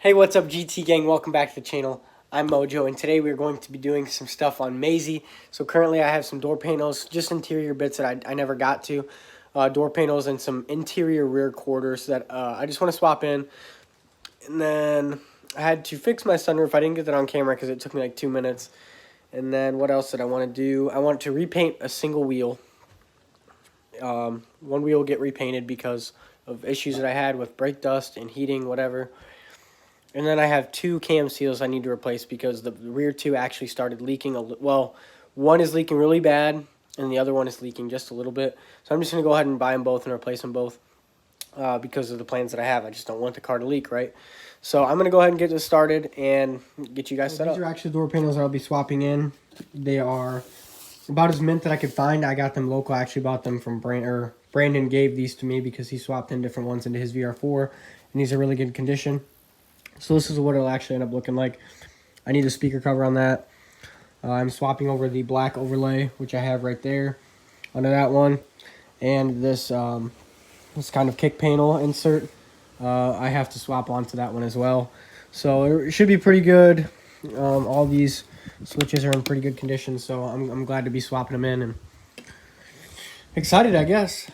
Hey, what's up, GT gang? Welcome back to the channel. I'm Mojo, and today we're going to be doing some stuff on Maisy. So currently I have some door panels, just interior bits that I never got to. Door panels and some interior rear quarters that I just want to swap in. And then I had to fix my sunroof. I didn't get that on camera because it took me like 2 minutes. And then what else did I want to do? I want to repaint a single wheel. One wheel will get repainted because of issues that I had with brake dust and heating, whatever. And then I have two cam seals I need to replace because the rear two actually started leaking. Well, one is leaking really bad, and the other one is leaking just a little bit. So I'm just going to go ahead and buy them both and replace them both because of the plans that I have. I just don't want the car to leak, right? So I'm going to go ahead and get this started and get you guys set up. These are actually door panels I'll be swapping in. They are about as mint that I could find. I got them local. I actually bought them from Brandon gave these to me because he swapped in different ones into his VR4, and these are really good condition. So this is what it'll actually end up looking like. I need a speaker cover on that. I'm swapping over the black overlay, which I have right there under that one. And this this kind of kick panel insert, I have to swap onto that one as well. So it should be pretty good. All these switches are in pretty good condition, so I'm glad to be swapping them in and excited, I guess.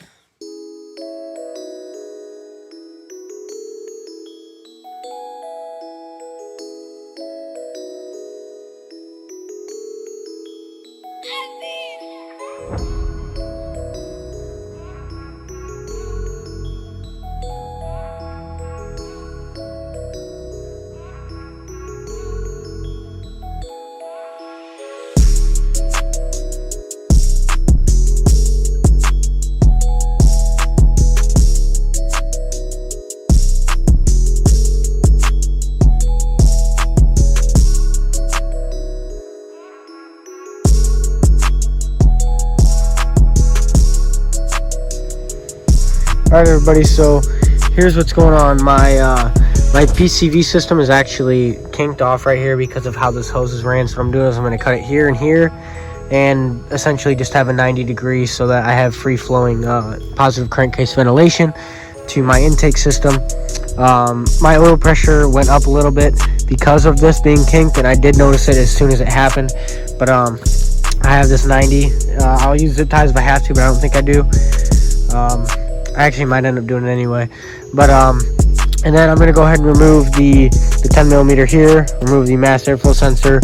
Alright everybody, so here's what's going on. My PCV system is actually kinked off right here because of how this hose is ran. So what I'm doing is I'm going to cut it here and here and essentially just have a 90 degrees so that I have free flowing positive crankcase ventilation to my intake system. My oil pressure went up a little bit because of this being kinked, and I did notice it as soon as it happened. But I have this 90. I'll use zip ties if I have to, but I don't think I do. I actually might end up doing it anyway. But and then I'm going to go ahead and remove the 10 millimeter here, remove the mass airflow sensor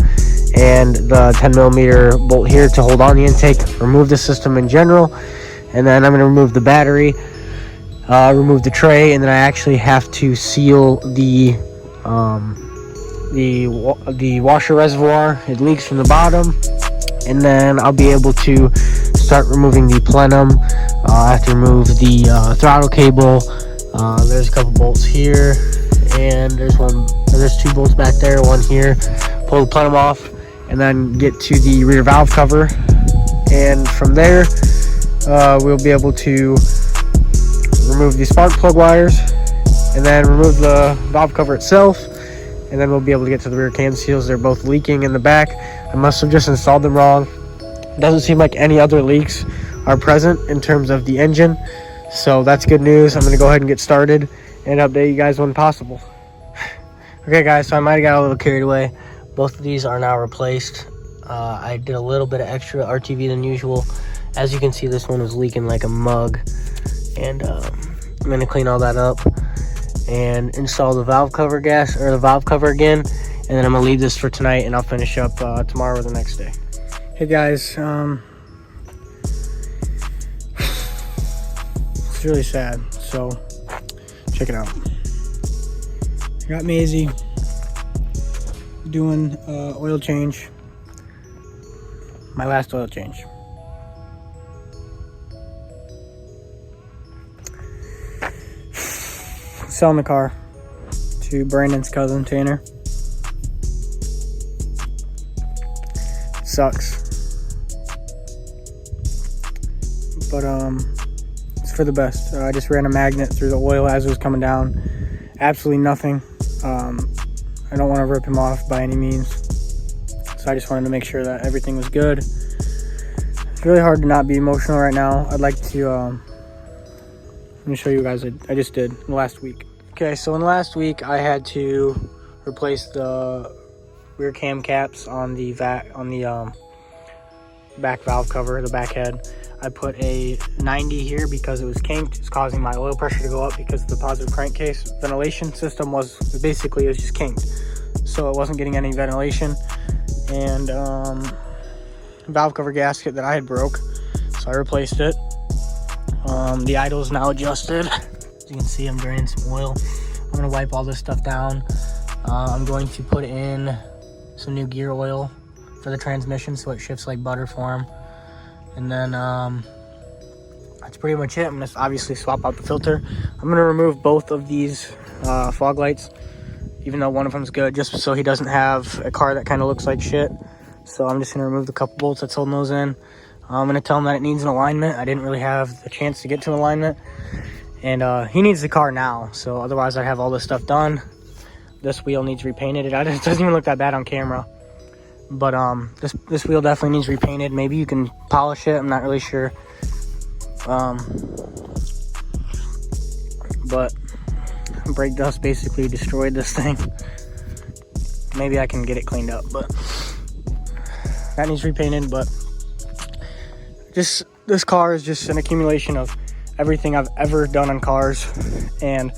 and the 10 millimeter bolt here to hold on the intake, remove the system in general, and then I'm going to remove the battery, remove the tray, and then I actually have to seal the washer reservoir. It leaks from the bottom, and then I'll be able to start removing the plenum. I have to remove the throttle cable. There's a couple bolts here, and there's two bolts back there, one here. Pull the plenum off, and then get to the rear valve cover. And from there, we'll be able to remove the spark plug wires, and then remove the valve cover itself. And then we'll be able to get to the rear cam seals. They're both leaking in the back. I must have just installed them wrong. It doesn't seem like any other leaks are present in terms of the engine, so that's good news. I'm going to go ahead and get started and update you guys when possible. Okay guys, so I might have got a little carried away. Both of these are now replaced. I did a little bit of extra RTV than usual. As you can see, this one was leaking like a mug, and I'm going to clean all that up and install the valve cover again, and then I'm going to leave this for tonight, and I'll finish up tomorrow or the next day. Hey guys, it's really sad, so check it out. I got Maisy doing oil change, my last oil change. Selling the car to Brandon's cousin Tanner. Sucks, but it's for the best. I just ran a magnet through the oil as it was coming down. Absolutely nothing. I don't want to rip him off by any means, so I just wanted to make sure that everything was good. It's really hard to not be emotional right now. I'd like to let me show you guys. I just did last week. Okay, so in last week I had to replaced the rear cam caps on the back valve cover, the back head. I put a 90 here because it was kinked. It's causing my oil pressure to go up because the positive crankcase ventilation system was just kinked, so it wasn't getting any ventilation. And valve cover gasket that I had broke, so I replaced it. The idle is now adjusted. As you can see, I'm draining some oil. I'm gonna wipe all this stuff down. I'm going to put in some new gear oil for the transmission so it shifts like butter for him. And then that's pretty much it. I'm gonna obviously swap out the filter. I'm gonna remove both of these fog lights, even though one of them's good, just so he doesn't have a car that kind of looks like shit. So I'm just gonna remove the couple bolts that's holding those in. I'm gonna tell him that it needs an alignment. I didn't really have the chance to get to an alignment, and he needs the car now, so otherwise I'd have all this stuff done. This wheel needs repainted. It doesn't even look that bad on camera. But this wheel definitely needs repainted. Maybe you can polish it. I'm not really sure. But brake dust basically destroyed this thing. Maybe I can get it cleaned up, but that needs repainted. But this car is just an accumulation of everything I've ever done on cars, and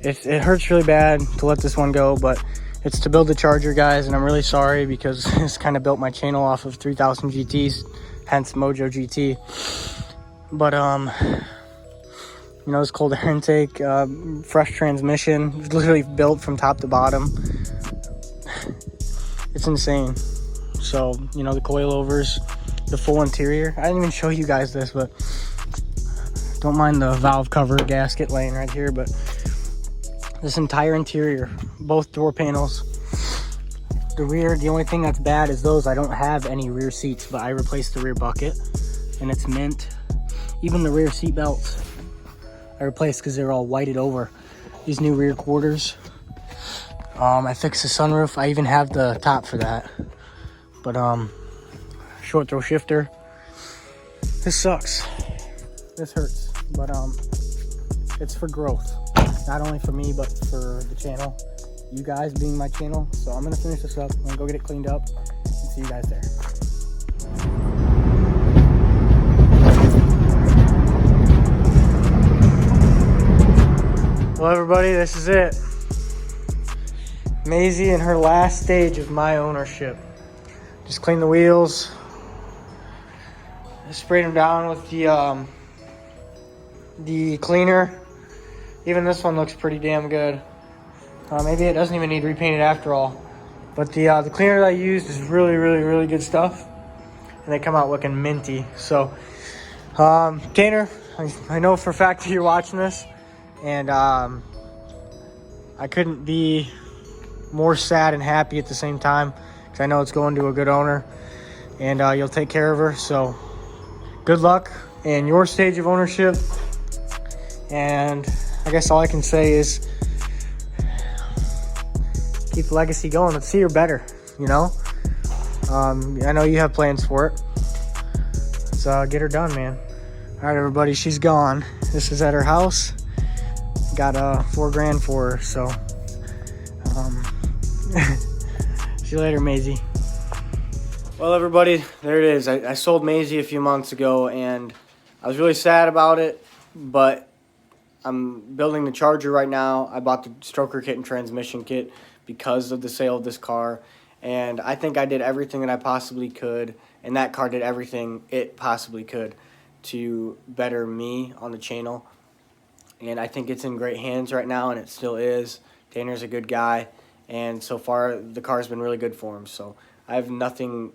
it hurts really bad to let this one go, but it's to build the Charger, guys, and I'm really sorry because this kind of built my channel off of 3000 GTs, hence Mojo GT. But you know, it's cold air intake, fresh transmission, it's literally built from top to bottom. It's insane. So, you know, the coilovers, the full interior. I didn't even show you guys this, but don't mind the valve cover gasket laying right here, but this entire interior, both door panels, the rear, the only thing that's bad is those. I don't have any rear seats, but I replaced the rear bucket and it's mint. Even the rear seat belts I replaced because they're all whited over. These new rear quarters. I fixed the sunroof. I even have the top for that. But short throw shifter. This sucks. This hurts. But it's for growth. Not only for me, but for the channel. You guys being my channel. So I'm gonna finish this up. I'm gonna go get it cleaned up and see you guys there. Well, everybody, this is it. Maisy in her last stage of my ownership. Just cleaned the wheels. I sprayed them down with the cleaner. Even this one looks pretty damn good. Maybe it doesn't even need repainted after all. But the cleaner that I used is really, really, really good stuff. And they come out looking minty. So, Tanner, I know for a fact that you're watching this. And I couldn't be more sad and happy at the same time. Because I know it's going to a good owner. And you'll take care of her. So, good luck in your stage of ownership. And I guess all I can say is keep the legacy going. Let's see her better, you know? I know you have plans for it. Let's get her done, man. All right, everybody, she's gone. This is at her house. Got $4 grand for her, so see you later, Maisy. Well, everybody, there it is. I sold Maisy a few months ago, and I was really sad about it, but I'm building the Charger right now. I bought the stroker kit and transmission kit because of the sale of this car, and I think I did everything that I possibly could, and that car did everything it possibly could to better me on the channel. And I think it's in great hands right now, and it still is. Tanner's a good guy, and so far the car's been really good for him. So I have nothing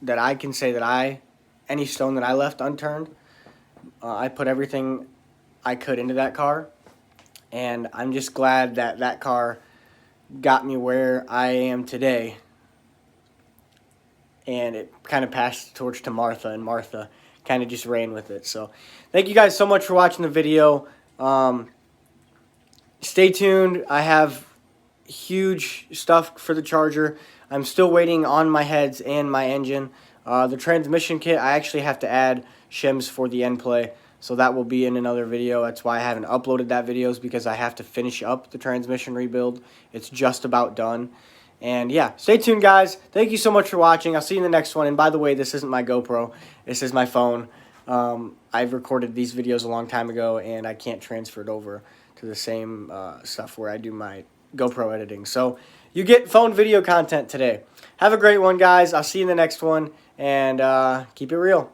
that I can say that any stone that I left unturned. I put everything I could into that car, and I'm just glad that that car got me where I am today. And it kind of passed the torch to Martha, and Martha kind of just ran with it. So thank you guys so much for watching the video. Stay tuned. I have huge stuff for the Charger. I'm still waiting on my heads and my engine. The transmission kit, I actually have to add shims for the end play. So that will be in another video. That's why I haven't uploaded that video, is because I have to finish up the transmission rebuild. It's just about done. And yeah, stay tuned, guys. Thank you so much for watching. I'll see you in the next one. And by the way, this isn't my GoPro. This is my phone. I've recorded these videos a long time ago, and I can't transfer it over to the same stuff where I do my GoPro editing. So you get phone video content today. Have a great one, guys. I'll see you in the next one, and keep it real.